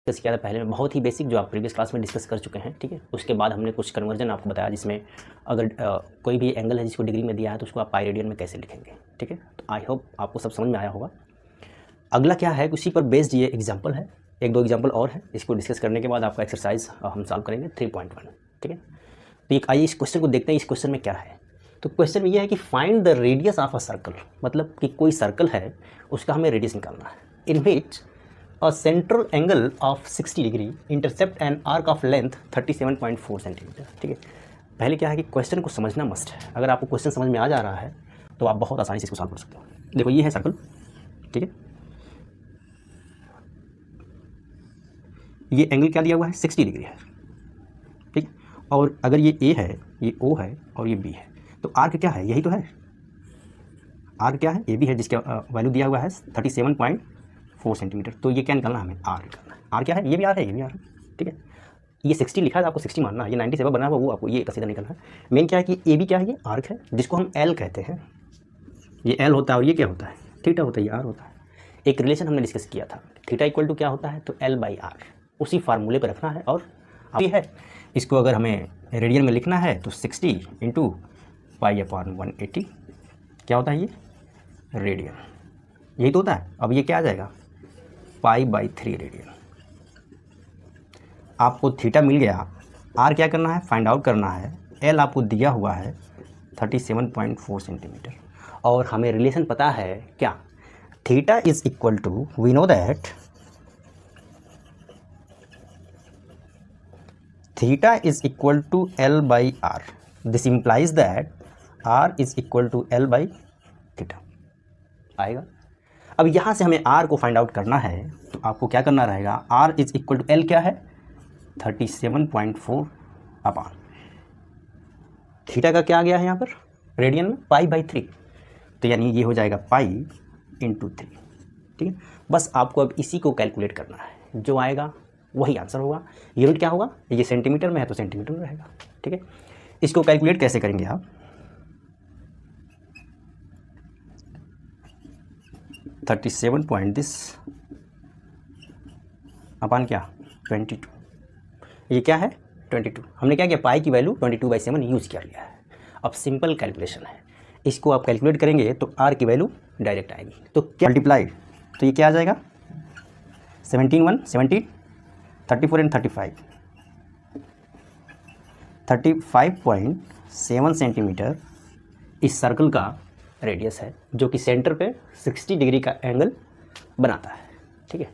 Discuss किया था पहले में, बहुत ही बेसिक, जो आप प्रीवियस क्लास में डिस्कस कर चुके हैं, ठीक है। उसके बाद हमने कुछ कन्वर्जन आपको बताया, जिसमें अगर कोई भी एंगल है जिसको डिग्री में दिया है तो उसको आप पाई रेडियन में कैसे लिखेंगे, ठीक है। तो आई होप आपको सब समझ में आया होगा। अगला क्या है, उसी पर बेस्ड ये एग्जाम्पल है, एक दो एग्जाम्पल और है। इसको डिस्कस करने के बाद आपका एक्सरसाइज हम सॉल्व करेंगे 3.1, ठीक है। तो एक आइए इस क्वेश्चन को देखते हैं। इस क्वेश्चन में क्या है, तो क्वेश्चन में यह है कि find the radius of a circle, मतलब कि कोई सर्कल है उसका हमें रेडियस निकालना है, इन विच a central angle of 60 degree intercept an arc of length 37.4 centimetre, ठीक है। पहले क्या है कि क्वेश्चन को समझना मस्ट है। अगर आपको क्वेश्चन समझ में आ जा रहा है तो आप बहुत आसानी से इसको सॉल्व कर सकते हो। देखो ये है सर्कल, ठीक है। ये एंगल क्या दिया हुआ है, 60 डिग्री है, ठीक। और अगर ये ए है, ये ओ है और ये बी है, तो आर्क क्या है, यही तो है। आर्क क्या है, ए बी है, जिसका वैल्यू दिया हुआ है 37.4 सेंटीमीटर। तो ये क्या निकालना है हमें, आर निकालना है। आर क्या है, ये भी आर है, ये भी आर है, ठीक है। ये 60 लिखा है, आपको 60 मानना है। ये 97 बना हुआ, वो आपको ये सीधा निकालना है। मेन क्या है कि ए बी क्या है, ये आर्क है, जिसको हम एल कहते हैं। ये एल होता है और ये क्या होता है, थीटा होता है, ये आर होता है। एक रिलेशन हमने डिस्कस किया था, थीटा इक्वल टू क्या होता है, तो एल बाई आर। उसी फार्मूले पर रखना है। और ये है, इसको अगर हमें रेडियन में लिखना है तो 60 इंटू पाई अपॉन 180 क्या होता है, ये रेडियन, यही तो होता है। अब ये क्या आ जाएगा, पाई बाई 3 रेडियन। आपको थीटा मिल गया, आर क्या करना है, फाइंड आउट करना है। एल आपको दिया हुआ है 37.4 सेंटीमीटर। और हमें रिलेशन पता है क्या, theta is equal to, we know that theta is equal to L by R. This implies that R is equal to L by theta आएगा। अब यहाँ से हमें r को फाइंड आउट करना है, तो आपको क्या करना रहेगा, r is equal to L क्या है, 37.4 अपॉन थीटा का क्या आ गया है यहाँ पर रेडियन में, पाई बाई 3। तो यानी ये हो जाएगा पाई इंटू 3, ठीक है। बस आपको अब इसी को कैलकुलेट करना है, जो आएगा वही आंसर होगा। यूनिट क्या होगा, ये सेंटीमीटर में है तो सेंटीमीटर में रहेगा, ठीक है। इसको कैलकुलेट कैसे करेंगे आप, 37 अपान क्या 22, ये क्या है 22। हमने क्या किया, पाई की वैल्यू 22/7 यूज़ किया लिया है। अब सिंपल कैलकुलेशन है, इसको आप कैलकुलेट करेंगे तो आर की वैल्यू डायरेक्ट आएगी। तो क्या मल्टीप्लाइड, तो ये क्या आ जाएगा 17 1 17 34 एंड 35.7 सेंटीमीटर इस सर्कल का रेडियस है, जो कि सेंटर पे 60 डिग्री का एंगल बनाता है, ठीक है।